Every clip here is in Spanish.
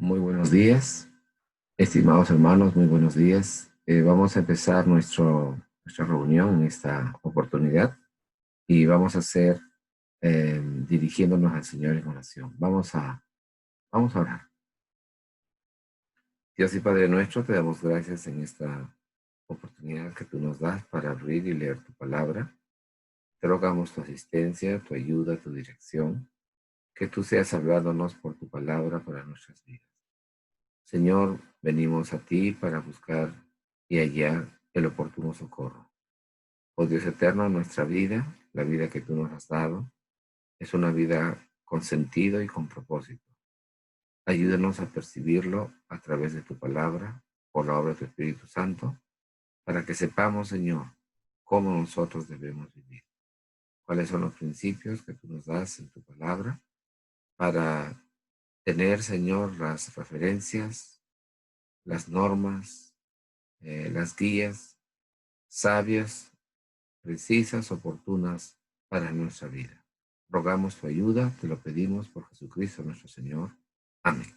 Muy buenos días, estimados hermanos, muy buenos días. Vamos a empezar nuestra reunión en esta oportunidad y vamos a hacer dirigiéndonos al Señor en oración. Vamos a orar. Dios y Padre nuestro, te damos gracias en esta oportunidad que tú nos das para abrir y leer tu palabra. Te rogamos tu asistencia, tu ayuda, tu dirección, que tú seas hablándonos por tu palabra para nuestras vidas. Señor, venimos a ti para buscar y hallar el oportuno socorro. Oh Dios eterno, nuestra vida, la vida que tú nos has dado, es una vida con sentido y con propósito. Ayúdanos a percibirlo a través de tu palabra, por la obra de tu Espíritu Santo, para que sepamos, Señor, cómo nosotros debemos vivir. Cuáles son los principios que tú nos das en tu palabra para tener, Señor, las referencias, las normas, las guías sabias, precisas, oportunas para nuestra vida. Rogamos tu ayuda, te lo pedimos por Jesucristo nuestro Señor. Amén.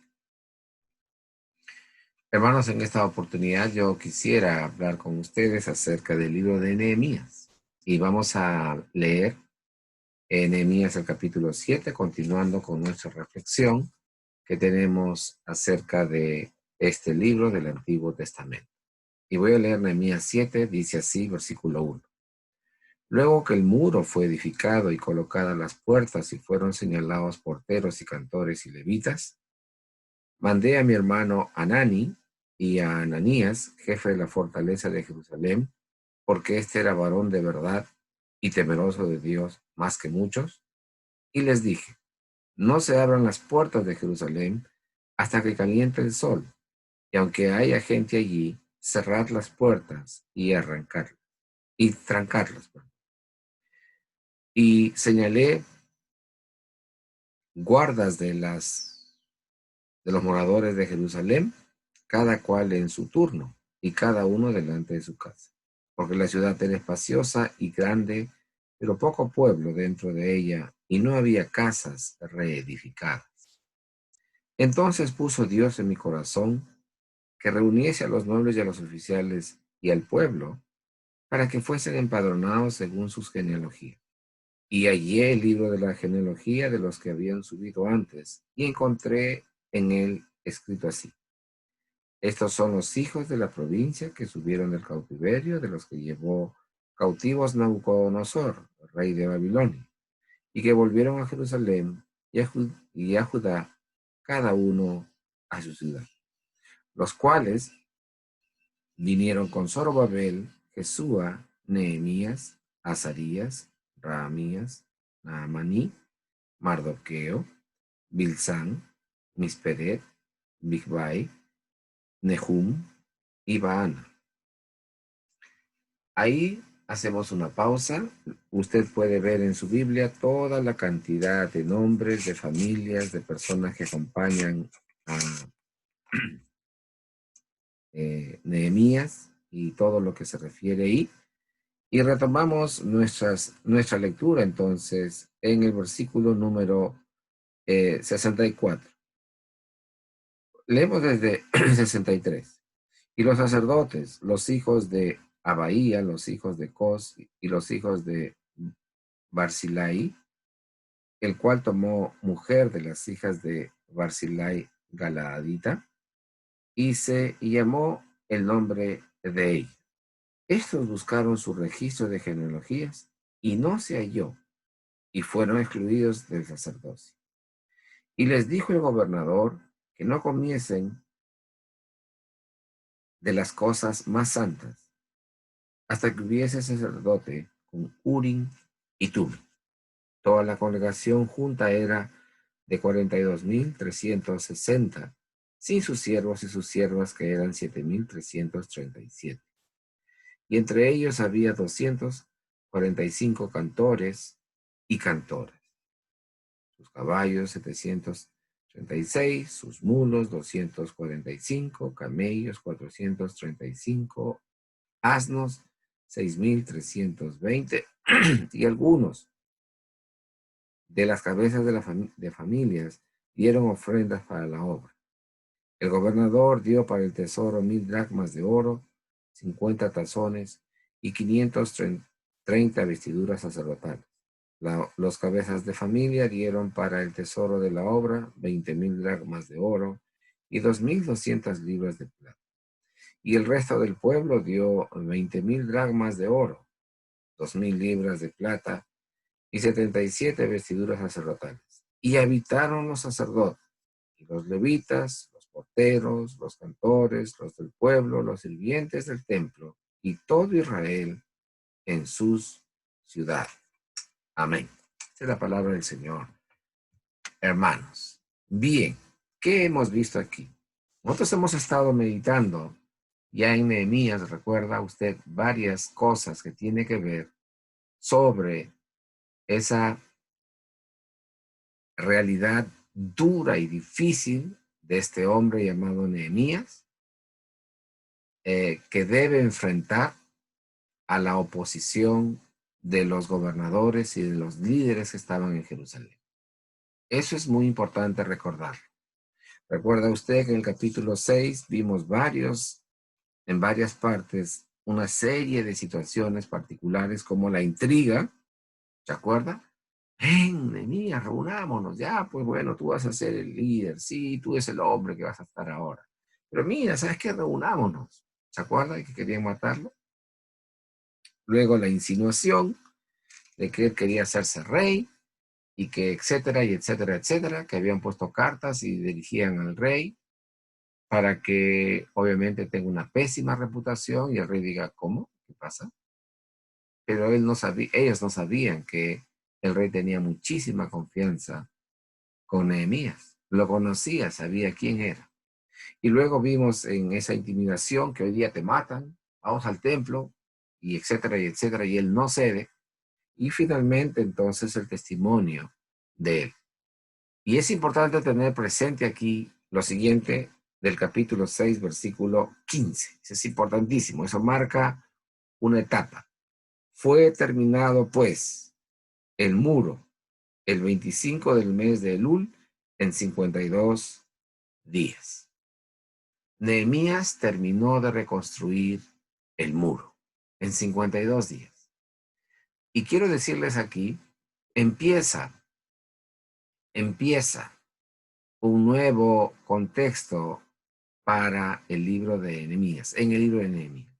Hermanos, en esta oportunidad yo quisiera hablar con ustedes acerca del libro de Nehemías. Y vamos a leer Nehemías el capítulo 7, continuando con nuestra reflexión que tenemos acerca de este libro del Antiguo Testamento. Y voy a leer Nehemías 7, dice así, versículo 1. Luego que el muro fue edificado y colocadas las puertas y fueron señalados porteros y cantores y levitas, mandé a mi hermano Hanani y a Ananías, jefe de la fortaleza de Jerusalén, porque este era varón de verdad y temeroso de Dios más que muchos, y les dije, no se abran las puertas de Jerusalén hasta que caliente el sol, y aunque haya gente allí, cerrad las puertas y trancarlas. Y señalé guardas de los moradores de Jerusalén, cada cual en su turno, y cada uno delante de su casa. Porque la ciudad era espaciosa y grande, pero poco pueblo dentro de ella, y no había casas reedificadas. Entonces puso Dios en mi corazón que reuniese a los nobles y a los oficiales y al pueblo, para que fuesen empadronados según sus genealogías. Y hallé el libro de la genealogía de los que habían subido antes, y encontré en él escrito así: estos son los hijos de la provincia que subieron del cautiverio, de los que llevó cautivos Nabucodonosor, rey de Babilonia, y que volvieron a Jerusalén y a Judá, cada uno a su ciudad, los cuales vinieron con Zorobabel, Jesúa, Nehemías, Azarías, Raamías, Naamaní, Mardoqueo, Bilsán, Misperet, Bigvai, Nehum y Baana. Ahí hacemos una pausa. Usted puede ver en su Biblia toda la cantidad de nombres, de familias, de personas que acompañan a Nehemías y todo lo que se refiere ahí. Y retomamos nuestra lectura entonces en el versículo número 64. Leemos desde 63. Y los sacerdotes, los hijos de Abaía, los hijos de Cos y los hijos de Barzillai, el cual tomó mujer de las hijas de Barzillai Galaadita, y llamó el nombre de ella. Estos buscaron su registro de genealogías y no se halló, y fueron excluidos del sacerdocio. Y les dijo el gobernador que no comiesen de las cosas más santas, hasta que hubiese sacerdote con Urim y Tumim. Toda la congregación junta era de 42,360, sin sus siervos y sus siervas, que eran 7,337. Y entre ellos había 245 cantores y cantoras. Sus caballos 736, sus mulos 245, camellos 435, asnos 6,320 y algunos de las cabezas de familias dieron ofrendas para la obra. El gobernador dio para el tesoro 1000 dracmas de oro, 50 tazones y 530 vestiduras sacerdotales. Los cabezas de familia dieron para el tesoro de la obra 20,000 dracmas de oro y 2,200 libras de plata. Y el resto del pueblo dio 20,000 dracmas de oro, 2,000 libras de plata y 77 vestiduras sacerdotales. Y habitaron los sacerdotes, y los levitas, los porteros, los cantores, los del pueblo, los sirvientes del templo, y todo Israel en sus ciudades. Amén. Esa es la palabra del Señor. Hermanos, bien, ¿qué hemos visto aquí? Nosotros hemos estado meditando ya en Nehemías, recuerda usted, varias cosas que tiene que ver sobre esa realidad dura y difícil de este hombre llamado Nehemías, que debe enfrentar a la oposición de los gobernadores y de los líderes que estaban en Jerusalén. Eso es muy importante recordar. Recuerda usted que en el capítulo 6 vimos en varias partes, una serie de situaciones particulares como la intriga, ¿se acuerda? Ven, Nehemías, reunámonos, ya, pues bueno, tú vas a ser el líder, sí, tú eres el hombre que vas a estar ahora. Pero mira, ¿sabes qué? Reunámonos. ¿Se acuerda de que querían matarlo? Luego la insinuación de que él quería hacerse rey y que etcétera y etcétera, etcétera, que habían puesto cartas y dirigían al rey para que obviamente tenga una pésima reputación y el rey diga, ¿cómo? ¿Qué pasa? Pero ellos no sabían que el rey tenía muchísima confianza con Nehemías. Lo conocía, sabía quién era. Y luego vimos en esa intimidación que hoy día te matan, vamos al templo, y etcétera, y él no cede. Y finalmente entonces el testimonio de él. Y es importante tener presente aquí lo siguiente del capítulo 6, versículo 15. Eso es importantísimo, eso marca una etapa. Fue terminado pues el muro el 25 del mes de Elul en 52 días. Nehemías terminó de reconstruir el muro en 52 días. Y quiero decirles aquí, empieza un nuevo contexto para el libro de Nehemías, en el libro de Nehemías.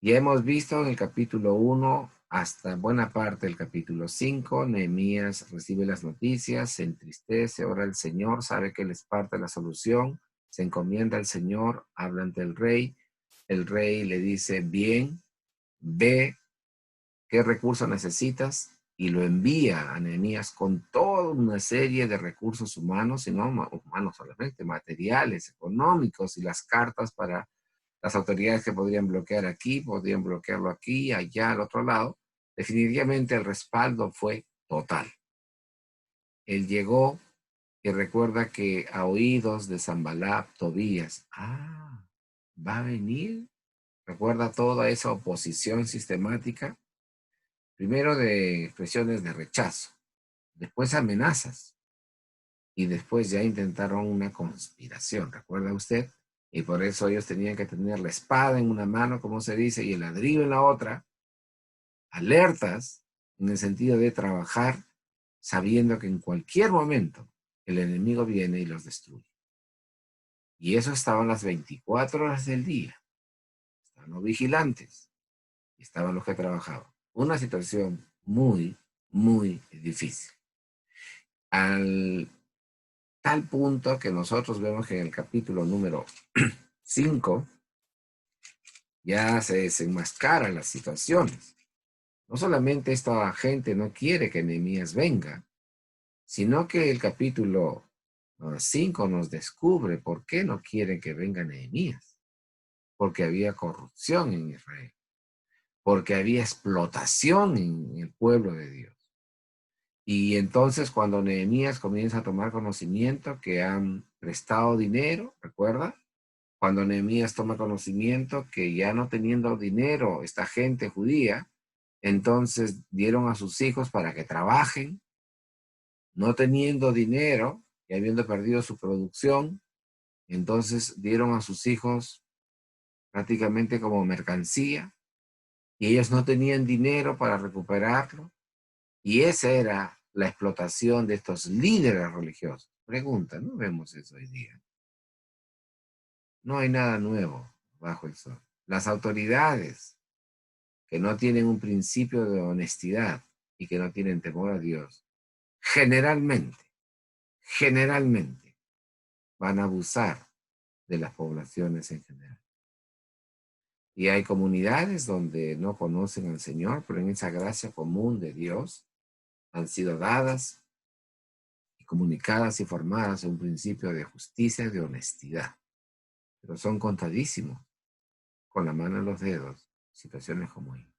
Ya hemos visto en el capítulo 1 hasta buena parte del capítulo 5, Nehemías recibe las noticias, se entristece, ora al Señor, sabe que él es parte de la solución, se encomienda al Señor, habla ante el rey le dice, bien, ve qué recursos necesitas y lo envía a Nehemías con toda una serie de recursos humanos, y no humanos solamente, materiales, económicos y las cartas para las autoridades que podrían bloquear aquí, podrían bloquearlo aquí, allá, al otro lado. Definitivamente el respaldo fue total. Él llegó y recuerda que a oídos de Sanballat, Tobías, va a venir. Recuerda toda esa oposición sistemática, primero de expresiones de rechazo, después amenazas y después ya intentaron una conspiración, ¿recuerda usted? Y por eso ellos tenían que tener la espada en una mano, como se dice, y el ladrillo en la otra, alertas en el sentido de trabajar sabiendo que en cualquier momento el enemigo viene y los destruye. Y eso estaban las 24 horas del día. Estaban los vigilantes y estaban los que trabajaban. Una situación muy, muy difícil. Al tal punto que nosotros vemos que en el capítulo número 5 ya se desenmascaran las situaciones. No solamente esta gente no quiere que Nehemías venga, sino que el capítulo 5 nos descubre por qué no quieren que venga Nehemías. Porque había corrupción en Israel, porque había explotación en el pueblo de Dios. Y entonces cuando Nehemías comienza a tomar conocimiento que han prestado dinero, ¿recuerda? Cuando Nehemías toma conocimiento que ya no teniendo dinero esta gente judía, entonces dieron a sus hijos para que trabajen, no teniendo dinero y habiendo perdido su producción, Entonces dieron a sus hijos prácticamente como mercancía y ellos no tenían dinero para recuperarlo. Y esa era la explotación de estos líderes religiosos. Pregunta, ¿no vemos eso hoy día? No hay nada nuevo bajo el sol. Las autoridades que no tienen un principio de honestidad y que no tienen temor a Dios, generalmente van a abusar de las poblaciones en general. Y hay comunidades donde no conocen al Señor, pero en esa gracia común de Dios han sido dadas y comunicadas y formadas en un principio de justicia y de honestidad. Pero son contadísimos, con la mano en los dedos, situaciones como esta.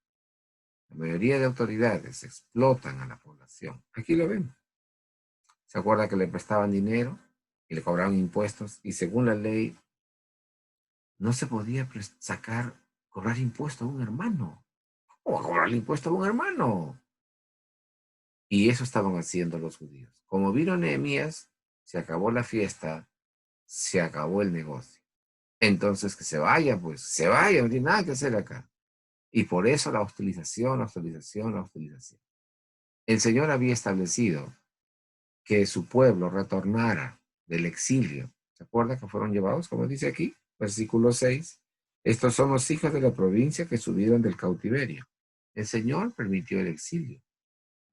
La mayoría de autoridades explotan a la población. Aquí lo vemos. ¿Se acuerda que le prestaban dinero y le cobraban impuestos? Y según la ley, no se podía cobrar impuesto a un hermano. ¿Cómo cobrar impuesto a un hermano? Y eso estaban haciendo los judíos. Como vino Nehemías, se acabó la fiesta, se acabó el negocio. Entonces que se vaya, pues, se vaya, no tiene nada que hacer acá. Y por eso la hostilización, la hostilización, la hostilización. El Señor había establecido que su pueblo retornara del exilio. ¿Se acuerda que fueron llevados, como dice aquí, versículo 6? Estos son los hijos de la provincia que subieron del cautiverio. El Señor permitió el exilio.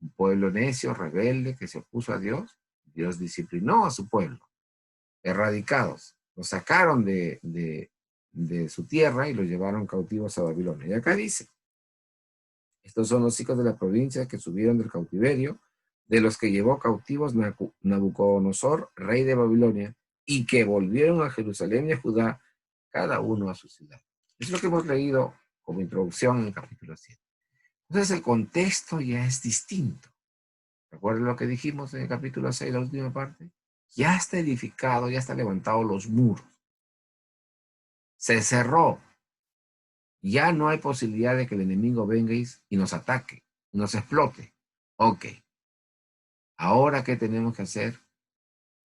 Un pueblo necio, rebelde, que se opuso a Dios, Dios disciplinó a su pueblo. Erradicados. Los sacaron de su tierra y los llevaron cautivos a Babilonia. Y acá dice, estos son los hijos de la provincia que subieron del cautiverio, de los que llevó cautivos Nabucodonosor, rey de Babilonia, y que volvieron a Jerusalén y a Judá, cada uno a su ciudad. Es lo que hemos leído como introducción en el capítulo 7. Entonces el contexto ya es distinto. ¿Recuerden lo que dijimos en el capítulo 6, la última parte? Ya está edificado, ya está levantado los muros. Se cerró. Ya no hay posibilidad de que el enemigo venga y nos ataque, nos explote. Ok. Ahora, ¿qué tenemos que hacer?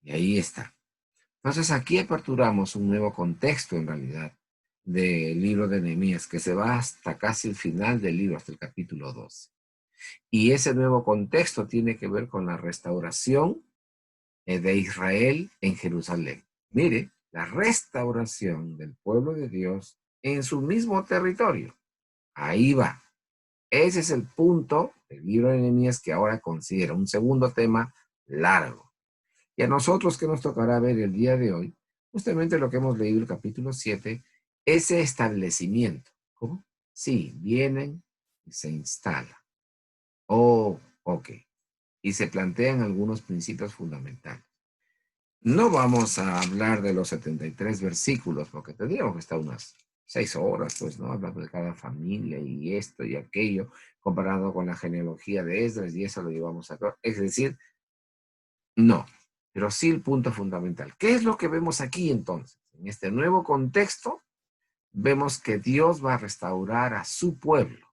Y ahí está. Entonces aquí aperturamos un nuevo contexto en realidad del libro de Nehemías, que se va hasta casi el final del libro, hasta el capítulo 12. Y ese nuevo contexto tiene que ver con la restauración de Israel en Jerusalén. Mire, la restauración del pueblo de Dios en su mismo territorio. Ahí va. Ese es el punto del libro de Nehemías que ahora considera un segundo tema largo. Y a nosotros que nos tocará ver el día de hoy, justamente lo que hemos leído el capítulo 7, ese establecimiento. ¿Cómo? Sí, vienen y se instalan. Oh, ok. Y se plantean algunos principios fundamentales. No vamos a hablar de los 73 versículos, porque tendríamos que estar unas 6 horas, pues, ¿no? Hablando de cada familia y esto y aquello, comparado con la genealogía de Esdras, y eso lo llevamos a cabo. Es decir, no, pero sí el punto fundamental. ¿Qué es lo que vemos aquí entonces? En este nuevo contexto, vemos que Dios va a restaurar a su pueblo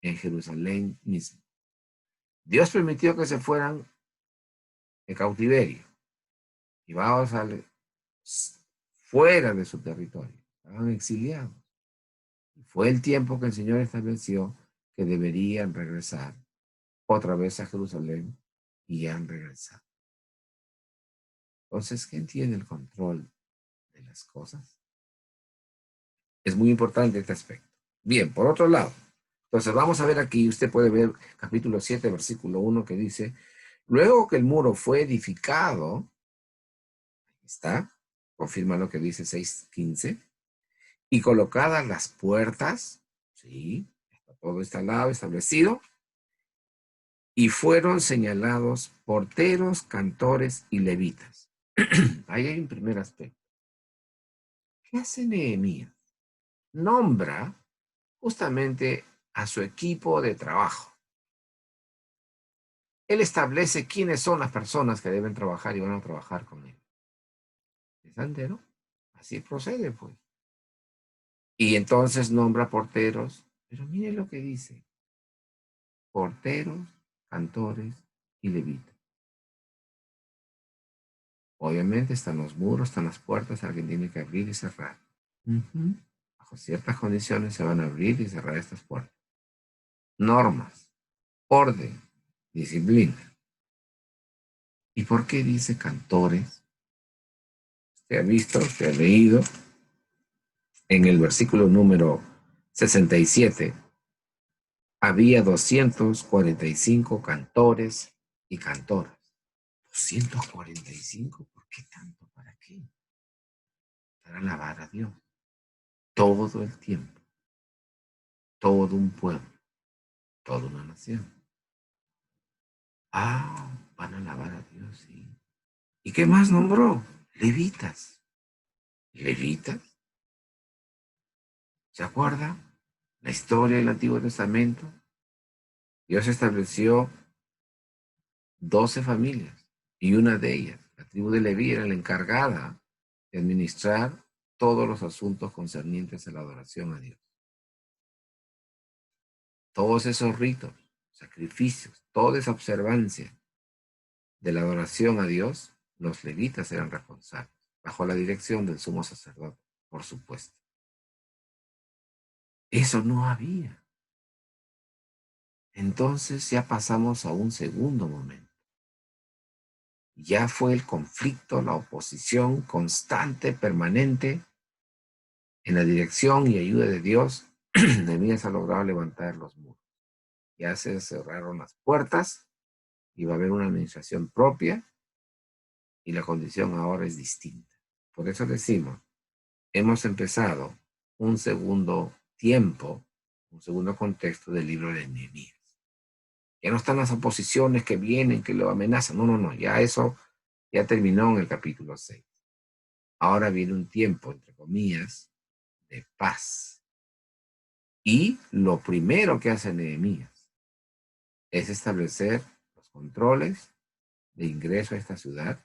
en Jerusalén mismo. Dios permitió que se fueran de cautiverio y vamos a fuera de su territorio. Estaban exiliados. Y fue el tiempo que el Señor estableció que deberían regresar otra vez a Jerusalén y han regresado. Entonces, ¿quién tiene el control de las cosas? Es muy importante este aspecto. Bien, por otro lado, entonces vamos a ver aquí, usted puede ver capítulo 7, versículo 1 que dice, luego que el muro fue edificado, ahí está, confirma lo que dice 6:15, y colocadas las puertas, sí, todo instalado, establecido, y fueron señalados porteros, cantores y levitas. Ahí hay un primer aspecto. ¿Qué hace Nehemías? Nombra justamente a su equipo de trabajo. Él establece quiénes son las personas que deben trabajar y van a trabajar con él. ¿Interesante, no? Así procede, pues. Y entonces nombra porteros, pero mire lo que dice. Porteros, cantores y levitas. Obviamente están los muros, están las puertas, alguien tiene que abrir y cerrar. Ujú. Bajo ciertas condiciones se van a abrir y cerrar estas puertas. Normas, orden, disciplina. ¿Y por qué dice cantores? Usted ha visto, usted ha leído en el versículo número 67, había 245 cantores y cantoras. 245, ¿por qué tanto? ¿Para qué? Para alabar a Dios. Todo el tiempo. Todo un pueblo. Toda una nación. Ah, van a alabar a Dios, sí. ¿Y qué más nombró? Levitas. ¿Levitas? ¿Se acuerda? La historia del Antiguo Testamento. Dios estableció 12 familias y una de ellas, la tribu de Leví, era la encargada de administrar todos los asuntos concernientes a la adoración a Dios. Todos esos ritos, sacrificios, toda esa observancia de la adoración a Dios, los levitas eran responsables, bajo la dirección del sumo sacerdote, por supuesto. Eso no había. Entonces ya pasamos a un segundo momento. Ya fue el conflicto, la oposición constante, permanente, en la dirección y ayuda de Dios. Nehemías ha logrado levantar los muros. Ya se cerraron las puertas y va a haber una administración propia y la condición ahora es distinta. Por eso decimos, hemos empezado un segundo tiempo, un segundo contexto del libro de Nehemías. Ya no están las oposiciones que vienen, que lo amenazan. No, no, no, ya eso ya terminó en el capítulo 6. Ahora viene un tiempo, entre comillas, de paz. Y lo primero que hace Nehemías es establecer los controles de ingreso a esta ciudad,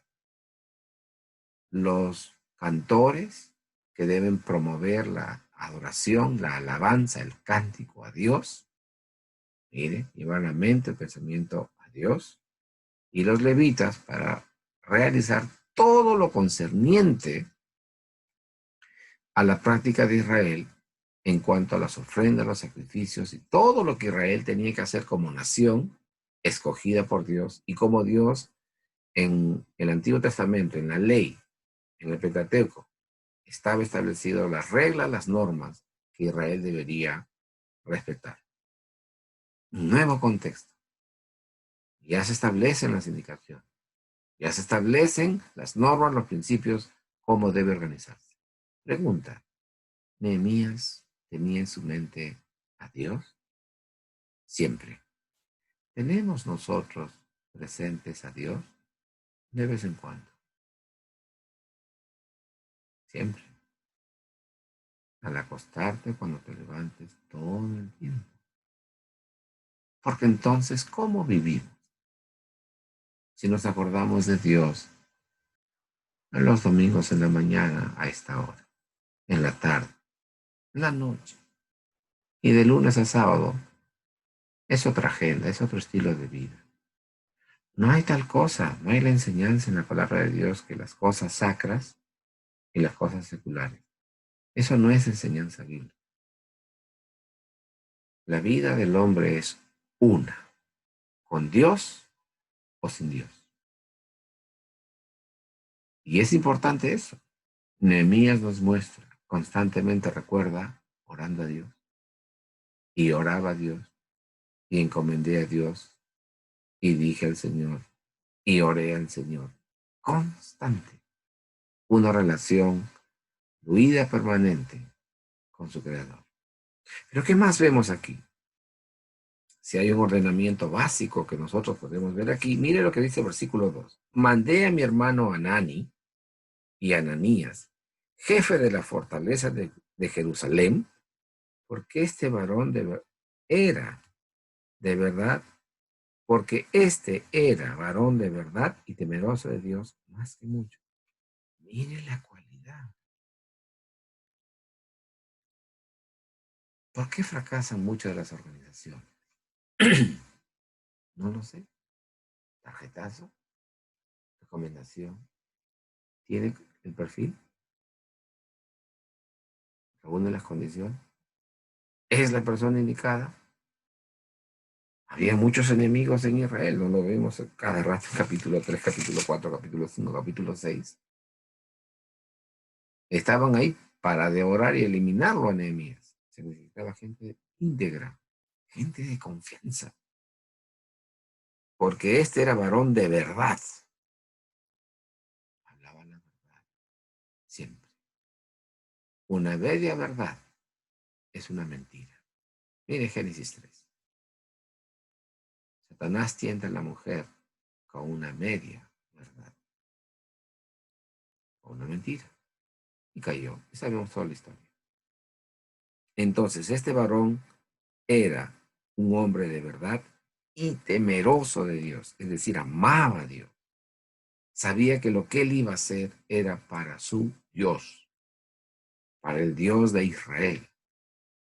los cantores que deben promover la adoración, la alabanza, el cántico a Dios. Mire, llevar la mente, el pensamiento a Dios. Y los levitas para realizar todo lo concerniente a la práctica de Israel en cuanto a las ofrendas, los sacrificios y todo lo que Israel tenía que hacer como nación escogida por Dios y como Dios en el Antiguo Testamento, en la ley, en el Pentateuco, estaba establecido las reglas, las normas que Israel debería respetar. Un nuevo contexto. Ya se establecen las indicaciones, ya se establecen las normas, los principios, cómo debe organizarse. Pregunta, ¿Nehemías tenía en su mente a Dios? Siempre. ¿Tenemos nosotros presentes a Dios? De vez en cuando. Siempre. Al acostarte, cuando te levantes, todo el tiempo. Porque entonces, ¿cómo vivimos? Si nos acordamos de Dios en los domingos en la mañana a esta hora, en la tarde, en la noche, y de lunes a sábado, es otra agenda, es otro estilo de vida. No hay tal cosa, no hay la enseñanza en la palabra de Dios que las cosas sacras y las cosas seculares. Eso no es enseñanza bíblica. La vida del hombre es una, con Dios o sin Dios. Y es importante eso. Nehemías nos muestra, constantemente recuerda, orando a Dios, y oraba a Dios, y encomendé a Dios, y dije al Señor, y oré al Señor. Constante. Una relación fluida, permanente con su Creador. Pero ¿qué más vemos aquí? Si hay un ordenamiento básico que nosotros podemos ver aquí, mire lo que dice el versículo 2. Mandé a mi hermano Anani y Ananías, jefe de la fortaleza de Jerusalén, porque este varón era de verdad, porque este era varón de verdad y temeroso de Dios más que mucho. Mire la cualidad. ¿Por qué fracasan muchas de las organizaciones? No lo sé. Tarjetazo, recomendación. ¿Tiene el perfil? ¿Reúne las condiciones? ¿Es la persona indicada? Había muchos enemigos en Israel, no lo vemos cada rato en capítulo 3, capítulo 4, capítulo 5, capítulo 6. Estaban ahí para devorar y eliminarlo a Nehemías. Se necesitaba gente íntegra, gente de confianza, porque este era varón de verdad. Hablaba la verdad, siempre. Una media verdad es una mentira. Mire Génesis 3. Satanás tienta a la mujer con una media verdad, con una mentira, y cayó. Y sabemos toda la historia. Entonces, este varón era un hombre de verdad y temeroso de Dios, es decir, amaba a Dios. Sabía que lo que él iba a hacer era para su Dios, para el Dios de Israel.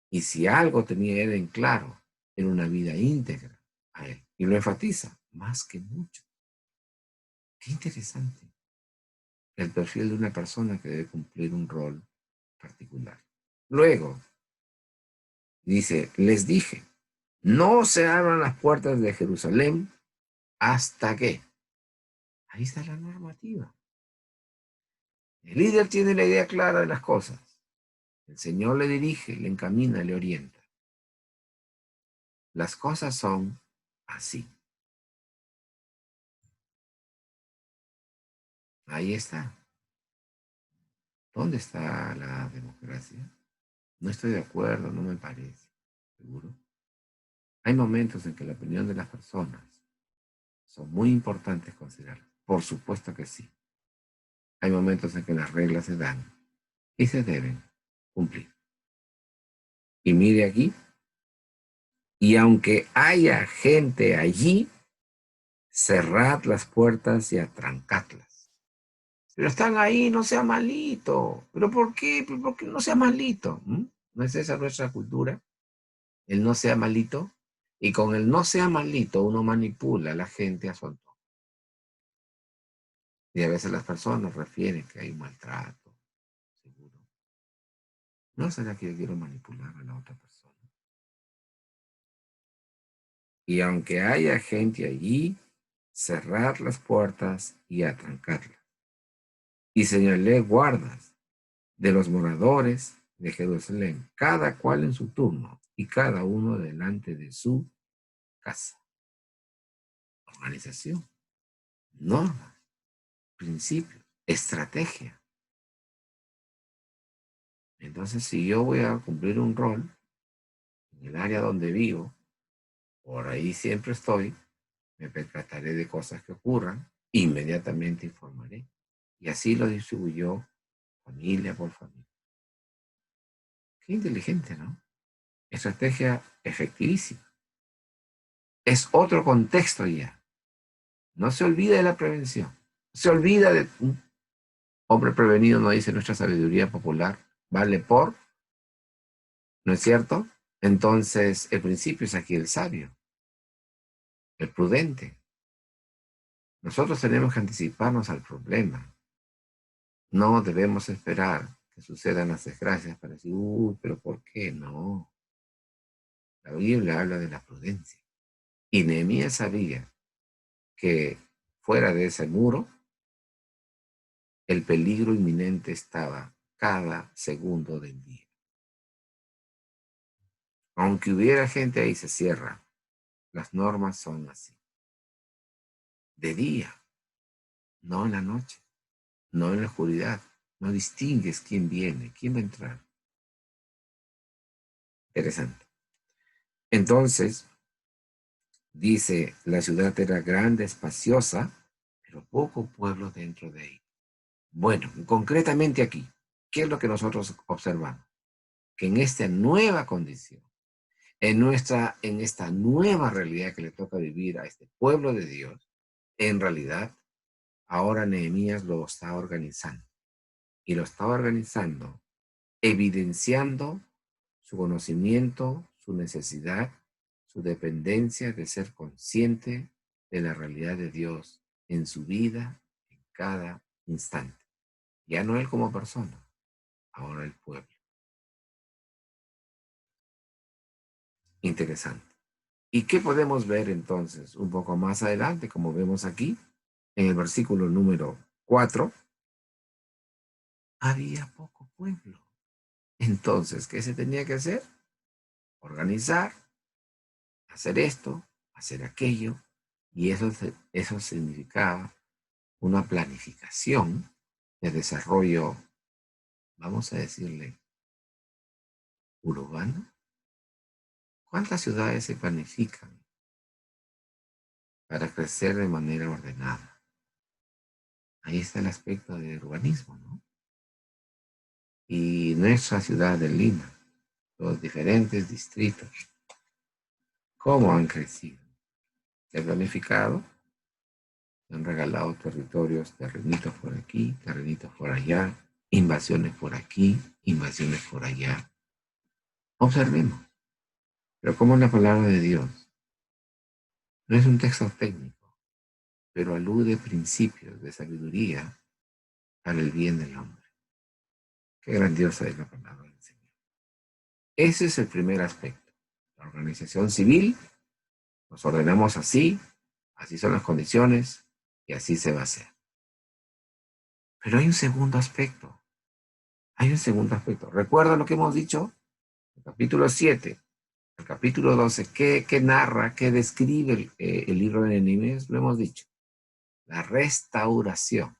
Y si algo tenía él en claro, era una vida íntegra a él. Y lo enfatiza más que mucho. Qué interesante el perfil de una persona que debe cumplir un rol particular. Luego, dice, les dije, no se abran las puertas de Jerusalén hasta que. Ahí está la normativa. El líder tiene la idea clara de las cosas. El Señor le dirige, le encamina, le orienta. Las cosas son así. Ahí está. ¿Dónde está la democracia? No estoy de acuerdo, no me parece. ¿Seguro? Hay momentos en que la opinión de las personas son muy importantes considerar. Por supuesto que sí. Hay momentos en que las reglas se dan y se deben cumplir. Y mire aquí, y aunque haya gente allí, cerrad las puertas y atrancadlas. Pero están ahí, no sea malito. ¿Pero por qué? ¿Por qué no sea malito? ¿No es esa nuestra cultura? El no sea malito. Y con el no sea malito uno manipula a la gente a su antojo. Y a veces las personas refieren que hay un maltrato, seguro. ¿No será que yo quiero manipular a la otra persona? Y aunque haya gente allí, cerrad las puertas y atrancadlas. Y señalé guardas de los moradores de Jerusalén, cada cual en su turno y cada uno delante de su casa. Organización, normas, principios, estrategia. Entonces, si yo voy a cumplir un rol en el área donde vivo, por ahí siempre estoy, me percataré de cosas que ocurran, inmediatamente informaré. Y así lo distribuyó familia por familia. Qué inteligente, ¿no? Estrategia efectivísima. Es otro contexto ya. No se olvida de la prevención. Se olvida de un hombre prevenido, no dice nuestra sabiduría popular, vale por, ¿no es cierto? Entonces, el principio es aquí el sabio, el prudente. Nosotros tenemos que anticiparnos al problema. No debemos esperar que sucedan las desgracias para decir, uy, pero ¿por qué? No. La Biblia habla de la prudencia. Y Nehemías sabía que fuera de ese muro, el peligro inminente estaba cada segundo del día. Aunque hubiera gente ahí, se cierra. Las normas son así. De día, no en la noche, no en la oscuridad. No distingues quién viene, quién va a entrar. Interesante. Entonces, dice, la ciudad era grande, espaciosa, pero poco pueblo dentro de ella. Bueno, concretamente aquí, ¿qué es lo que nosotros observamos? Que en esta nueva condición, en esta nueva realidad que le toca vivir a este pueblo de Dios, en realidad, ahora Nehemías lo está organizando. Y lo está organizando evidenciando su conocimiento, su necesidad, su dependencia de ser consciente de la realidad de Dios en su vida, en cada instante. Ya no él como persona, ahora el pueblo. Interesante. ¿Y qué podemos ver entonces un poco más adelante, como vemos aquí, en el versículo número 4? Había poco pueblo. Entonces, ¿qué se tenía que hacer? Organizar, hacer esto, hacer aquello, y eso significaba una planificación de desarrollo, vamos a decirle, urbano. ¿Cuántas ciudades se planifican para crecer de manera ordenada? Ahí está el aspecto del urbanismo, ¿no? Y nuestra ciudad de Lima, los diferentes distritos, ¿cómo han crecido? Se ha planificado, se han regalado territorios, terrenitos por aquí, terrenitos por allá, invasiones por aquí, invasiones por allá. Observemos, pero como la palabra de Dios no es un texto técnico, pero alude principios de sabiduría para el bien del hombre. Qué grandiosa es la palabra del Señor. Ese es el primer aspecto. La organización civil, nos ordenamos así, así son las condiciones y así se va a hacer. Pero hay un segundo aspecto. Hay un segundo aspecto. ¿Recuerda lo que hemos dicho? El capítulo 7, el capítulo 12, ¿qué narra, qué describe el libro de Nehemías? Lo hemos dicho. La restauración.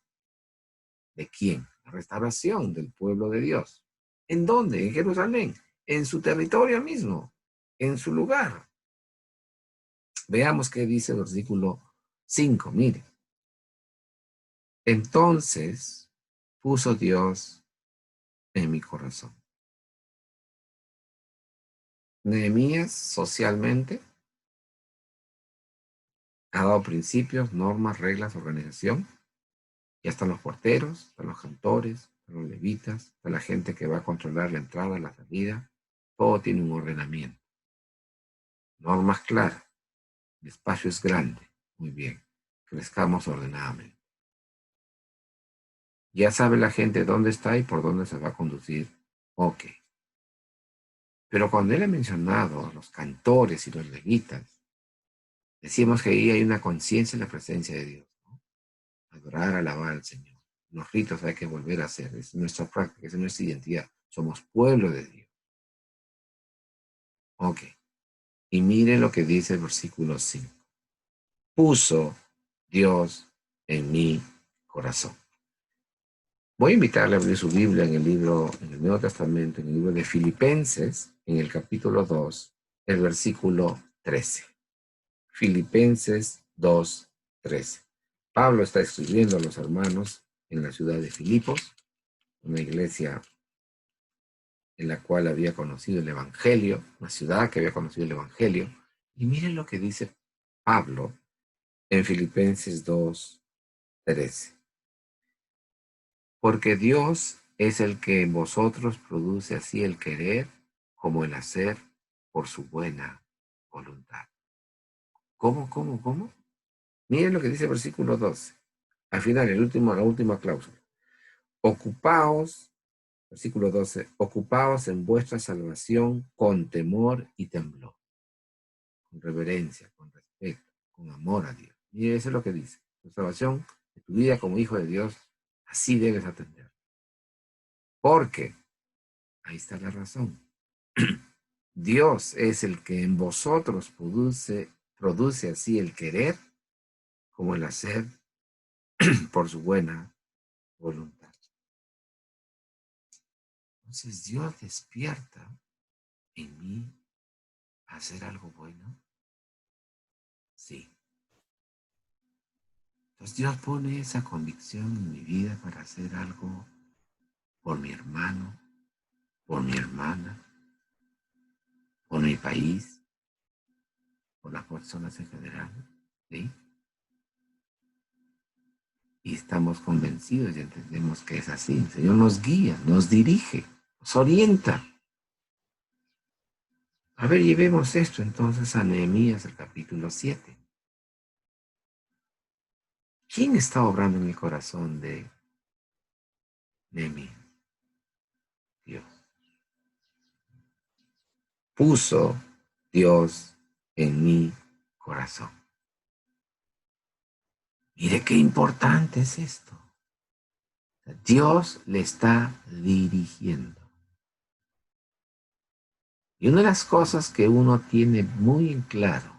¿De quién? La restauración del pueblo de Dios. ¿En dónde? En Jerusalén. En su territorio mismo. En su lugar. Veamos qué dice el versículo 5. Mire. Entonces puso Dios en mi corazón. Nehemías socialmente ha dado principios, normas, reglas, organización. Ya están los porteros, están los cantores, están los levitas, está la gente que va a controlar la entrada, la salida. Todo tiene un ordenamiento. Normas claras. El espacio es grande. Muy bien. Crezcamos ordenadamente. Ya sabe la gente dónde está y por dónde se va a conducir. Ok. Pero cuando él ha mencionado a los cantores y los levitas, decimos que ahí hay una conciencia en la presencia de Dios, ¿no? Adorar, alabar al Señor. Los ritos hay que volver a hacer. Es nuestra práctica, es nuestra identidad. Somos pueblo de Dios. Ok. Y miren lo que dice el versículo 5. Puso Dios en mi corazón. Voy a invitarle a abrir su Biblia en el libro, en el Nuevo Testamento, en el libro de Filipenses, en el capítulo 2, el versículo 13. Filipenses 2, 13. Pablo está escribiendo a los hermanos en la ciudad de Filipos, una iglesia en la cual había conocido el Evangelio, una ciudad que había conocido el Evangelio. Y miren lo que dice Pablo en Filipenses 2, 13. Porque Dios es el que en vosotros produce así el querer como el hacer por su buena voluntad. ¿Cómo? Miren lo que dice el versículo 12. Al final, la última cláusula. Ocupaos, versículo 12, ocupaos en vuestra salvación con temor y temblor, con reverencia, con respeto, con amor a Dios. Y eso es lo que dice. Tu salvación de tu vida como hijo de Dios, así debes atender. Porque, ahí está la razón. Dios es el que en vosotros produce así el querer como el hacer por su buena voluntad. Entonces Dios despierta en mí a hacer algo bueno. Sí. Entonces Dios pone esa convicción en mi vida para hacer algo por mi hermano, por mi hermana, por mi país, por las personas en general. ¿Sí? Y estamos convencidos y entendemos que es así. El Señor nos guía, nos dirige, nos orienta. A ver, llevemos esto entonces a Nehemías, el capítulo 7. ¿Quién está obrando en el corazón Nehemías. Dios. Puso Dios en mi corazón. Mire qué importante es esto. Dios le está dirigiendo. Y una de las cosas que uno tiene muy en claro,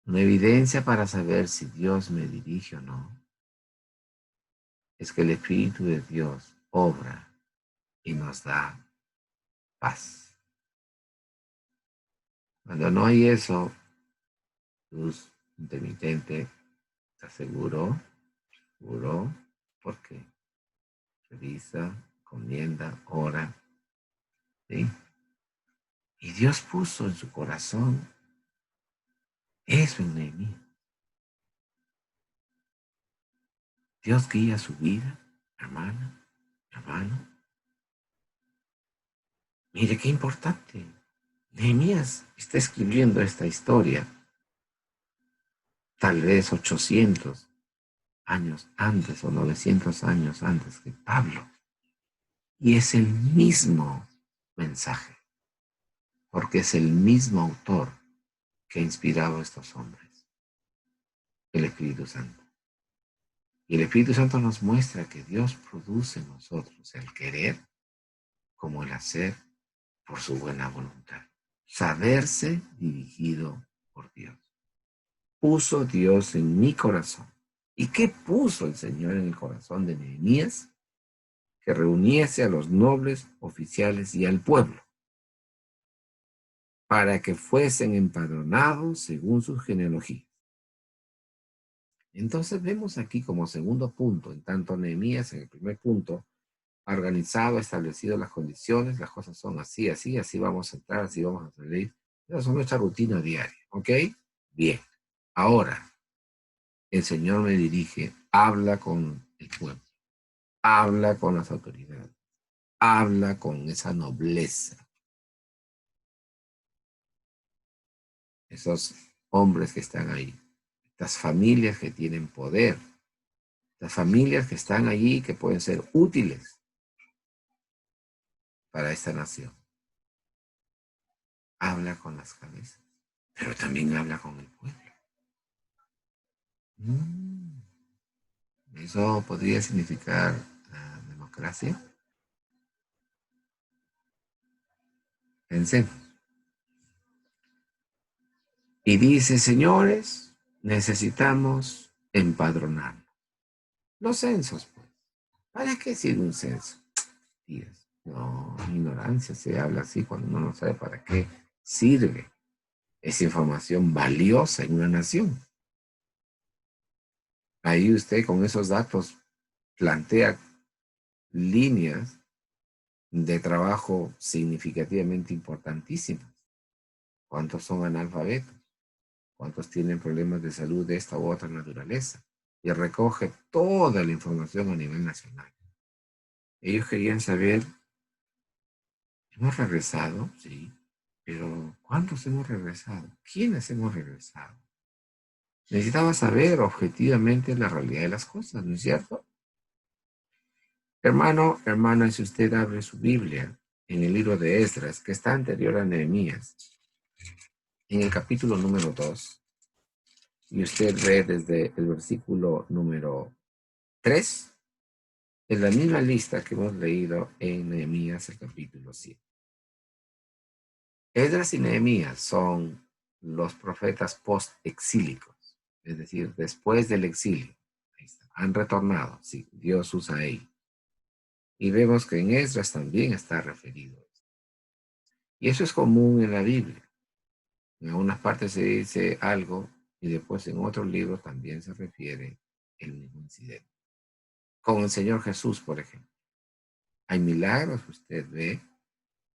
una evidencia para saber si Dios me dirige o no, es que el Espíritu de Dios obra y nos da paz. Cuando no hay eso, luz intermitente, ¿estás seguro? ¿Seguro? ¿Por qué? Revisa, comienda, ora, ¿sí? Y Dios puso en su corazón eso en Nehemías. Dios guía su vida, hermana, hermano. Mire qué importante. Nehemías está escribiendo esta historia, tal vez 800 años antes o 900 años antes que Pablo. Y es el mismo mensaje, porque es el mismo autor que ha inspirado a estos hombres, el Espíritu Santo. Y el Espíritu Santo nos muestra que Dios produce en nosotros el querer como el hacer por su buena voluntad. Saberse dirigido por Dios. Puso Dios en mi corazón. ¿Y qué puso el Señor en el corazón de Nehemías? Que reuniese a los nobles, oficiales y al pueblo, para que fuesen empadronados según sus genealogías. Entonces vemos aquí como segundo punto, en tanto Nehemías en el primer punto ha organizado, ha establecido las condiciones, las cosas son así, así, así vamos a entrar, así vamos a salir. Esa es nuestra rutina diaria, ¿ok? Bien. Ahora, el Señor me dirige, habla con el pueblo, habla con las autoridades, habla con esa nobleza, esos hombres que están ahí, estas familias que tienen poder, las familias que están allí que pueden ser útiles para esta nación. Habla con las cabezas, pero también habla con el pueblo. Eso podría significar democracia. Pensemos. Y dice, señores, necesitamos empadronarnos. Los censos, pues. ¿Para qué sirve un censo? Dios, no, ignorancia, se habla así cuando uno no sabe para qué sirve. Es información valiosa en una nación. Ahí usted con esos datos plantea líneas de trabajo significativamente importantísimas. ¿Cuántos son analfabetos? ¿Cuántos tienen problemas de salud de esta u otra naturaleza? Y recoge toda la información a nivel nacional. Ellos querían saber, ¿hemos regresado? Sí, pero ¿cuántos hemos regresado? ¿Quiénes hemos regresado? Necesitaba saber objetivamente la realidad de las cosas, ¿no es cierto? Hermano, hermana, si usted abre su Biblia en el libro de Esdras, que está anterior a Nehemías, en el capítulo número 2, y usted ve desde el versículo número 3, en la misma lista que hemos leído en Nehemías, el capítulo 7. Esdras y Nehemías son los profetas post-exílicos, es decir, después del exilio. Ahí está. Han retornado, sí, Dios usa a ellos. Y vemos que en Esdras también está referido. Y eso es común en la Biblia. En algunas partes se dice algo y después en otros libros también se refiere el mismo incidente. Con el Señor Jesús, por ejemplo. Hay milagros que usted ve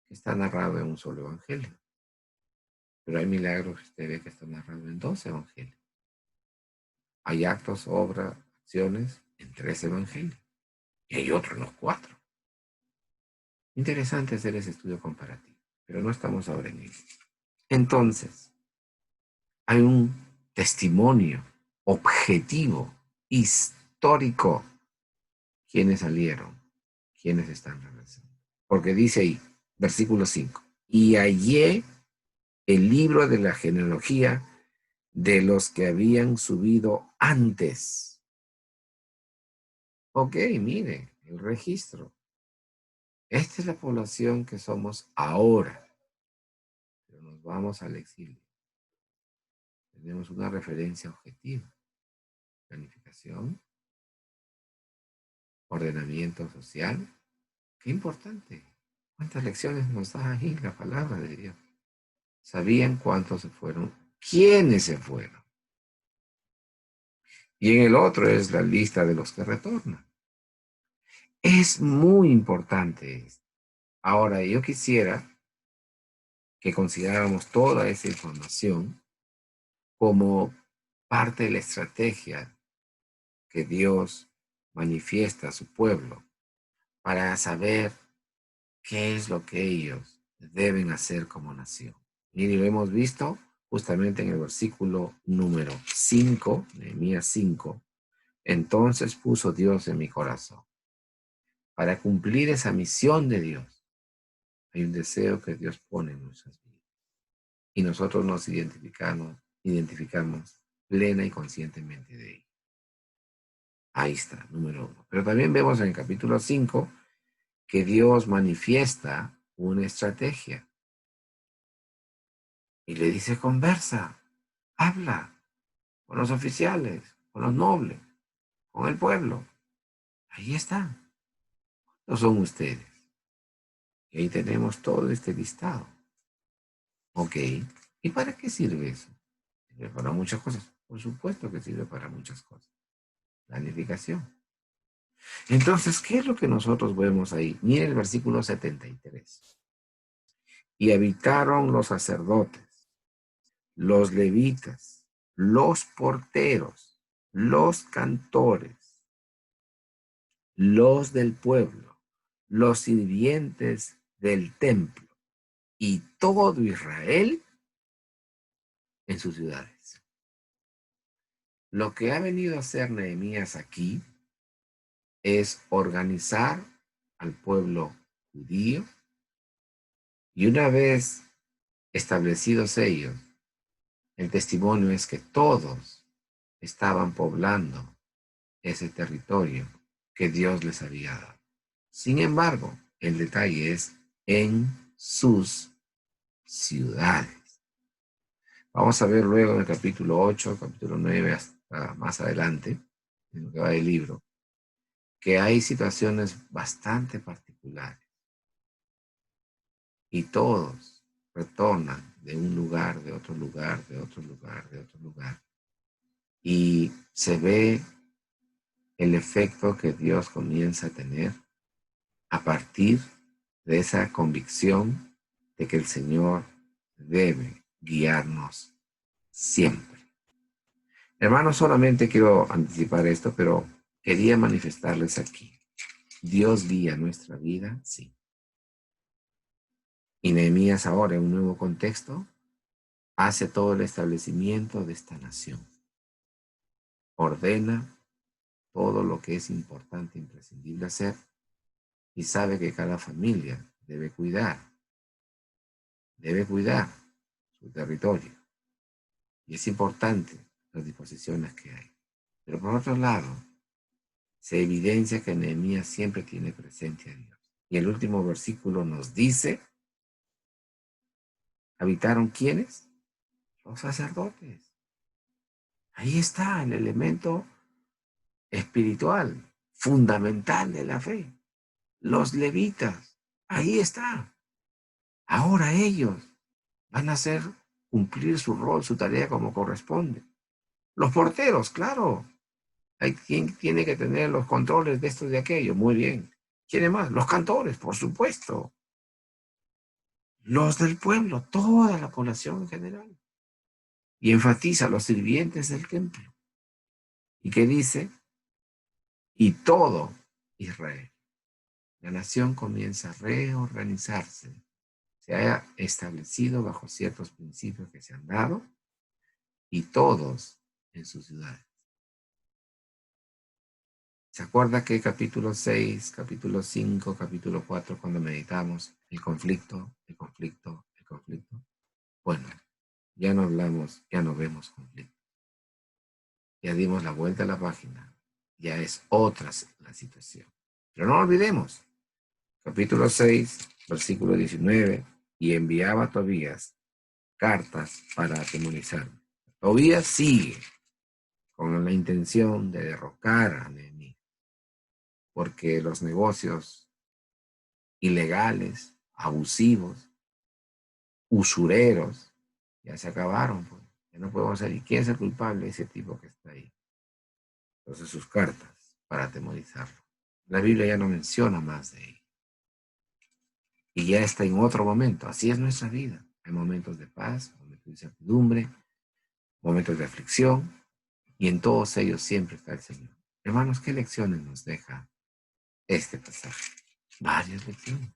que está narrado en un solo evangelio. Pero hay milagros que usted ve que está narrado en 2 evangelios. Hay actos, obras, acciones en 3 evangelios. Y hay otros en los 4. Interesante hacer ese estudio comparativo, pero no estamos ahora en ello. Entonces, hay un testimonio objetivo, histórico, ¿Quiénes salieron? ¿Quiénes están regresando? Porque dice ahí, versículo 5, y hallé el libro de la genealogía de los que habían subido antes. Ok, mire, el registro. Esta es la población que somos ahora, pero nos vamos al exilio. Tenemos una referencia objetiva. Planificación, ordenamiento social. Qué importante. ¿Cuántas lecciones nos da ahí la palabra de Dios? Sabían cuántos se fueron, quiénes se fueron. Y en el otro es la lista de los que retornan. Es muy importante esto. Ahora, yo quisiera que consideráramos toda esa información como parte de la estrategia que Dios manifiesta a su pueblo para saber qué es lo que ellos deben hacer como nación. Y lo hemos visto justamente en el versículo número 5, Nehemías 5. Entonces puso Dios en mi corazón. Para cumplir esa misión de Dios, hay un deseo que Dios pone en nuestras vidas. Y nosotros nos identificamos plena y conscientemente de ello. Ahí está, número 1. Pero también vemos en el capítulo 5 que Dios manifiesta una estrategia. Y le dice, conversa, habla con los oficiales, con los nobles, con el pueblo. Ahí está. No son ustedes. Y ahí tenemos todo este listado. Ok. ¿Y para qué sirve eso? Sirve para muchas cosas. Por supuesto que sirve para muchas cosas. Planificación. Entonces, ¿qué es lo que nosotros vemos ahí? Mire el versículo 73. Y habitaron los sacerdotes, los levitas, los porteros, los cantores, los del pueblo, los sirvientes del templo y todo Israel en sus ciudades. Lo que ha venido a hacer Nehemías aquí es organizar al pueblo judío y una vez establecidos ellos, el testimonio es que todos estaban poblando ese territorio que Dios les había dado. Sin embargo, el detalle es en sus ciudades. Vamos a ver luego en el capítulo 8, capítulo 9, hasta más adelante, en lo que va del libro, que hay situaciones bastante particulares y todos retornan de un lugar, de otro lugar, de otro lugar, de otro lugar. Y se ve el efecto que Dios comienza a tener a partir de esa convicción de que el Señor debe guiarnos siempre. Hermanos, solamente quiero anticipar esto, pero quería manifestarles aquí. ¿Dios guía nuestra vida? Sí. Y Nehemías ahora, en un nuevo contexto, hace todo el establecimiento de esta nación. Ordena todo lo que es importante e imprescindible hacer y sabe que cada familia debe cuidar su territorio. Y es importante las disposiciones que hay. Pero por otro lado, se evidencia que Nehemías siempre tiene presente a Dios. Y el último versículo nos dice, ¿habitaron quiénes? Los sacerdotes. Ahí está el elemento espiritual, fundamental de la fe. Los levitas, ahí está. Ahora ellos van a hacer cumplir su rol, su tarea como corresponde. Los porteros, claro. Hay quien tiene que tener los controles de esto y de aquello. Muy bien. ¿Quién más? Los cantores, por supuesto. Los del pueblo, toda la población en general. Y enfatiza a los sirvientes del templo. ¿Y qué dice? Y todo Israel. La nación comienza a reorganizarse. Se ha establecido bajo ciertos principios que se han dado y todos en sus ciudades. ¿Se acuerda que capítulo 6, capítulo 5, capítulo 4, cuando meditamos el conflicto, el conflicto, el conflicto? Bueno, ya no hablamos, ya no vemos conflicto. Ya dimos la vuelta a la página. Ya es otra la situación. Pero no olvidemos, capítulo 6, versículo 19, y enviaba a Tobías cartas para atemorizarme. Tobías sigue con la intención de derrocar a Nehemías, porque los negocios ilegales, abusivos, usureros, ya se acabaron. Pues. Ya no podemos salir. ¿Quién es el culpable? Ese tipo que está ahí. Entonces sus cartas para atemorizarlo. La Biblia ya no menciona más de ello. Y ya está en otro momento. Así es nuestra vida. Hay momentos de paz, momentos de incertidumbre, momentos de aflicción, y en todos ellos siempre está el Señor. Hermanos, ¿qué lecciones nos deja este pasaje? Varias lecciones.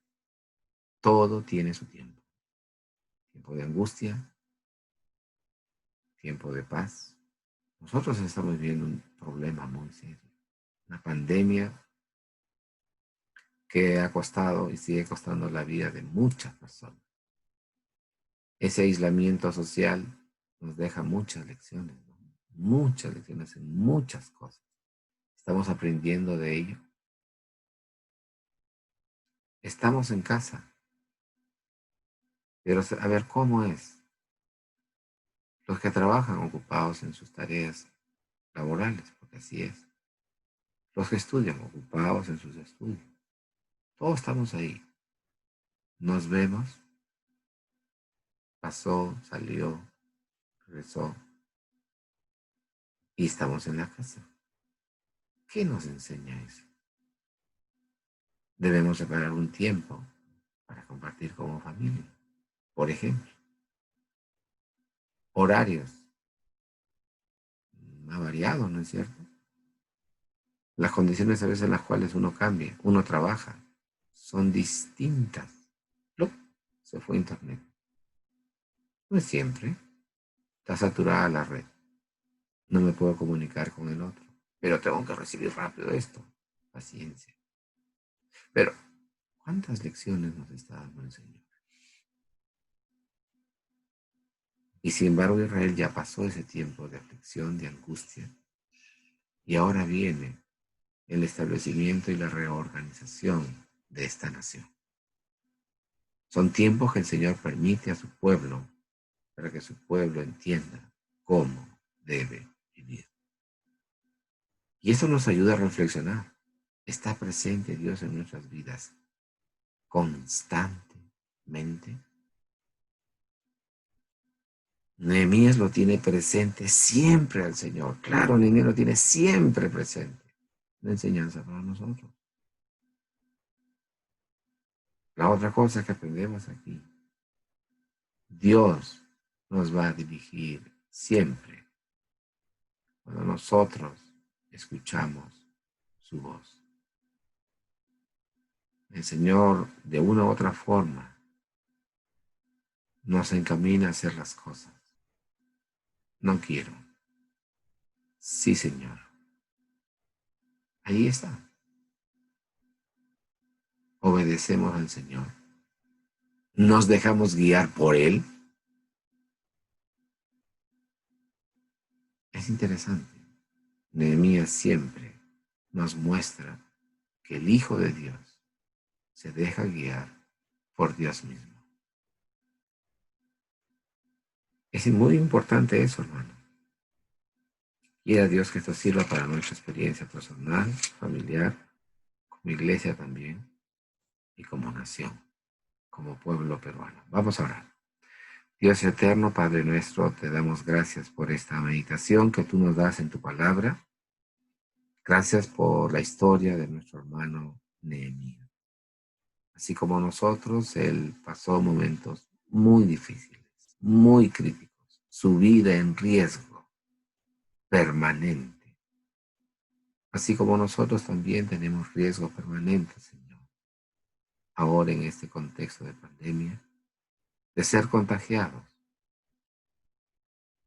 Todo tiene su tiempo. Tiempo de angustia, tiempo de paz. Nosotros estamos viviendo un problema muy serio. Una pandemia que ha costado y sigue costando la vida de muchas personas. Ese aislamiento social nos deja muchas lecciones, ¿no? Muchas lecciones en muchas cosas. Estamos aprendiendo de ello. Estamos en casa, pero a ver cómo es. Los que trabajan ocupados en sus tareas laborales, porque así es. Los que estudian ocupados en sus estudios. Todos estamos ahí. Nos vemos, pasó, salió, regresó y estamos en la casa. ¿Qué nos enseña eso? Debemos separar un tiempo para compartir como familia. Por ejemplo, horarios. Ha variado, ¿no es cierto? Las condiciones a veces en las cuales uno cambia, uno trabaja, son distintas. ¡Plup! Se fue internet. No es siempre. Está saturada la red. No me puedo comunicar con el otro. Pero tengo que recibir rápido esto. Paciencia. Pero, ¿cuántas lecciones nos está dando el Señor? Y sin embargo Israel ya pasó ese tiempo de aflicción, de angustia. Y ahora viene el establecimiento y la reorganización de esta nación. Son tiempos que el Señor permite a su pueblo para que su pueblo entienda cómo debe vivir. Y eso nos ayuda a reflexionar. ¿Está presente Dios en nuestras vidas constantemente? Nehemías lo tiene presente siempre al Señor. Claro, Nehemías lo tiene siempre presente. Una enseñanza para nosotros. La otra cosa que aprendemos aquí, Dios nos va a dirigir siempre cuando nosotros escuchamos su voz. El Señor, de una u otra forma, nos encamina a hacer las cosas. No quiero. Sí, Señor. Ahí está. Obedecemos al Señor. Nos dejamos guiar por Él. Es interesante. Nehemías siempre nos muestra que el Hijo de Dios se deja guiar por Dios mismo. Es muy importante eso, hermano. Quiera Dios que esto sirva para nuestra experiencia personal, familiar, como iglesia también y como nación, como pueblo peruano. Vamos a orar. Dios eterno, Padre nuestro, te damos gracias por esta meditación que tú nos das en tu palabra. Gracias por la historia de nuestro hermano Nehemías. Así como nosotros, él pasó momentos muy difíciles, muy críticos, su vida en riesgo permanente. Así como nosotros también tenemos riesgo permanente, Señor, ahora en este contexto de pandemia, de ser contagiados,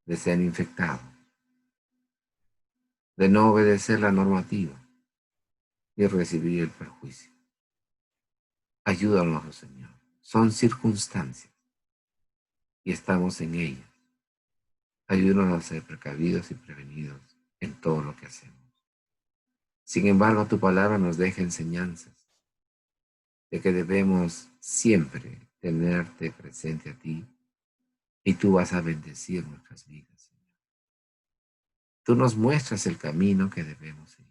de ser infectados, de no obedecer la normativa, y recibir el perjuicio. Ayúdanos, oh Señor. Son circunstancias y estamos en ellas. Ayúdanos a ser precavidos y prevenidos en todo lo que hacemos. Sin embargo, tu palabra nos deja enseñanzas de que debemos siempre tenerte presente a ti y tú vas a bendecir nuestras vidas, Señor. Tú nos muestras el camino que debemos seguir.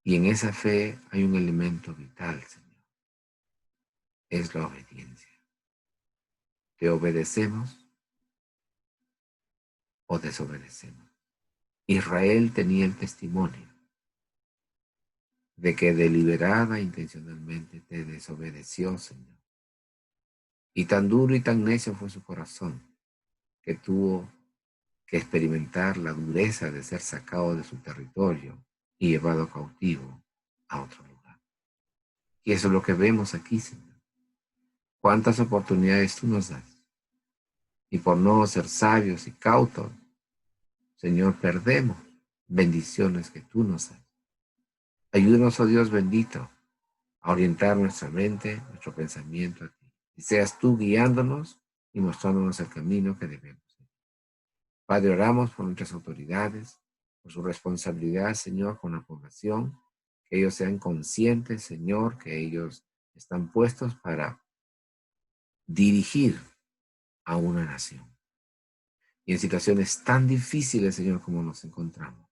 Y en esa fe hay un elemento vital, Señor. Es la obediencia. ¿Te obedecemos o desobedecemos? Israel tenía el testimonio de que deliberada e intencionalmente te desobedeció, Señor. Y tan duro y tan necio fue su corazón que tuvo que experimentar la dureza de ser sacado de su territorio y llevado cautivo a otro lugar. Y eso es lo que vemos aquí, Señor. ¿Cuántas oportunidades tú nos das? Y por no ser sabios y cautos, Señor, perdemos bendiciones que tú nos das. Ayúdanos, oh Dios bendito, a orientar nuestra mente, nuestro pensamiento a ti. Y seas tú guiándonos y mostrándonos el camino que debemos. Padre, oramos por nuestras autoridades, por su responsabilidad, Señor, con la población, que ellos sean conscientes, Señor, que ellos están puestos para dirigir a una nación. Y en situaciones tan difíciles, Señor, como nos encontramos.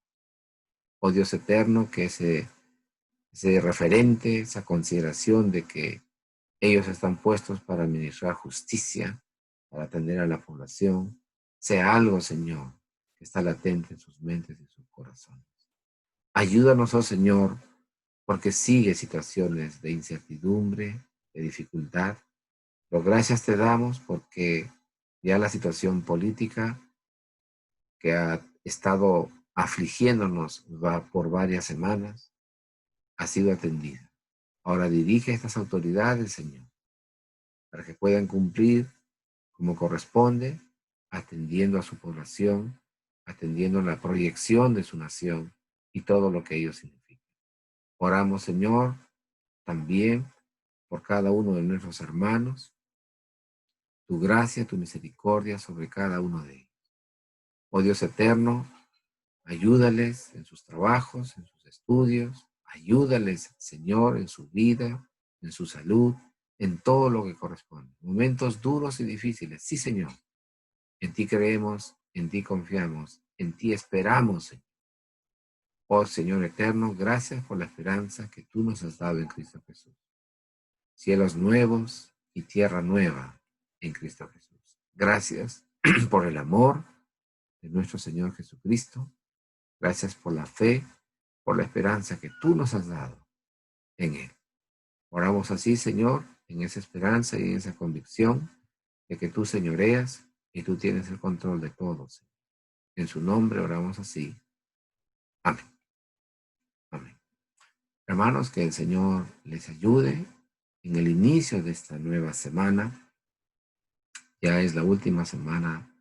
Oh Dios eterno, que ese referente, esa consideración de que ellos están puestos para administrar justicia, para atender a la población, sea algo, Señor, que está latente en sus mentes y sus corazones. Ayúdanos, oh Señor, porque sigue situaciones de incertidumbre, de dificultad. Pero gracias te damos porque ya la situación política que ha estado afligiéndonos por varias semanas ha sido atendida. Ahora dirige a estas autoridades, Señor, para que puedan cumplir como corresponde, atendiendo a su población, atendiendo la proyección de su nación y todo lo que ello significa. Oramos, Señor, también por cada uno de nuestros hermanos, tu gracia, tu misericordia sobre cada uno de ellos. Oh Dios eterno, ayúdales en sus trabajos, en sus estudios, ayúdales, Señor, en su vida, en su salud, en todo lo que corresponde. Momentos duros y difíciles, sí, Señor. En ti creemos, en ti confiamos, en ti esperamos, Señor. Oh Señor eterno, gracias por la esperanza que tú nos has dado en Cristo Jesús. Cielos nuevos y tierra nueva en Cristo Jesús. Gracias por el amor de nuestro Señor Jesucristo. Gracias por la fe, por la esperanza que tú nos has dado en Él. Oramos así, Señor, en esa esperanza y en esa convicción de que tú señoreas y tú tienes el control de todo, Señor. En su nombre oramos así. Amén. Amén. Hermanos, que el Señor les ayude en el inicio de esta nueva semana. Ya es la última semana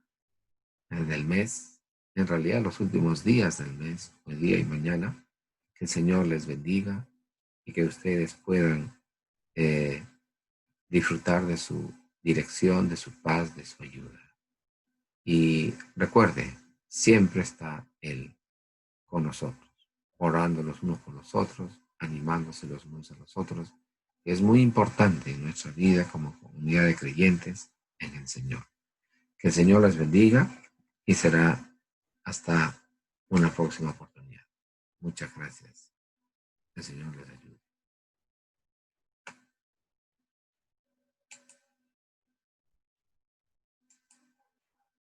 del mes, en realidad los últimos días del mes, hoy día y mañana. Que el Señor les bendiga y que ustedes puedan disfrutar de su dirección, de su paz, de su ayuda. Y recuerde, siempre está Él con nosotros, orando los unos por los otros, animándose los unos a los otros. Es muy importante en nuestra vida como comunidad de creyentes en el Señor. Que el Señor les bendiga y será hasta una próxima oportunidad. Muchas gracias. El Señor les ayude.